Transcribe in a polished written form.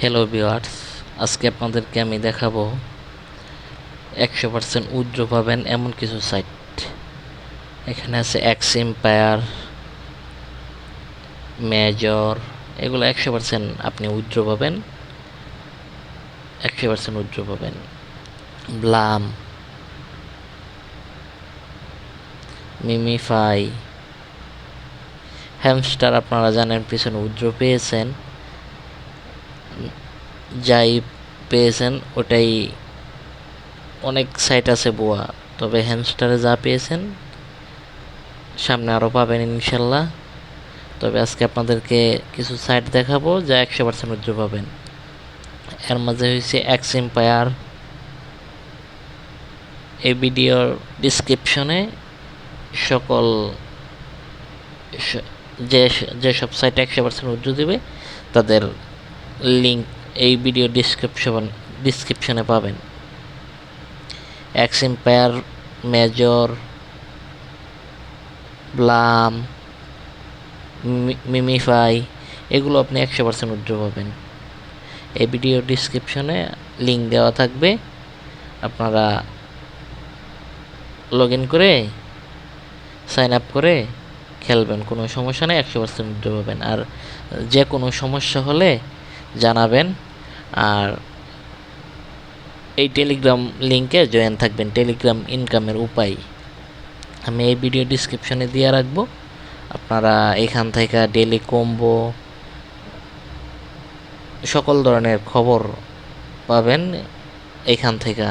Hello viewers, আজকে আপনাদেরকে আমি দেখাবো 100% উইথড্র পাবেন এমন কিছু সাইট। এখানে আছে এক্স এম্পায়ার, মেজর, এগুলো 100% আপনি উইথড্র পাবেন। 100% উইথড্র পাবেন। ব্লাম, মিমিফাই, হ্যামস্টার আপনারা জানেন পিছনে উইথড্র পেয়েছেন, যাই পেয়েছেন ওটাই। অনেক সাইট আছে বুয়া, তবে হ্যামস্টারে যা পেয়েছেন সামনে আরও পাবেন ইনশাল্লাহ। তবে আজকে আপনাদেরকে কিছু সাইট দেখাবো যা 100% উইথড্র পাবেন। এর মাঝে হয়েছে এক্স এম্পায়ার। এই ভিডিওর ডিসক্রিপশনে সকল যেসব সাইট 100% উইথড্র দেবে তাদের লিঙ্ক এই ভিডিও ডিসক্রিপশনে পাবেন। X empire, major, Blum, MemeFi, এগুলো আপনি 100% উইথড্র পাবেন। এই ভিডিও ডিসক্রিপশনে লিঙ্ক দেওয়া থাকবে, আপনারা লগ ইন করে সাইন আপ করে খেলবেন, কোনো সমস্যা নেই, 100% উইথড্র পাবেন। আর যে কোনো সমস্যা হলে জানাবেন। আর এই টেলিগ্রাম লিঙ্কে জয়েন থাকবেন, টেলিগ্রাম ইনকামের উপায় আমি এই ভিডিও ডিসক্রিপশনে দিয়ে রাখবো। আপনারা এখান থেকে ডেলি কম্বো সকল ধরনের খবর পাবেন এখান থেকে।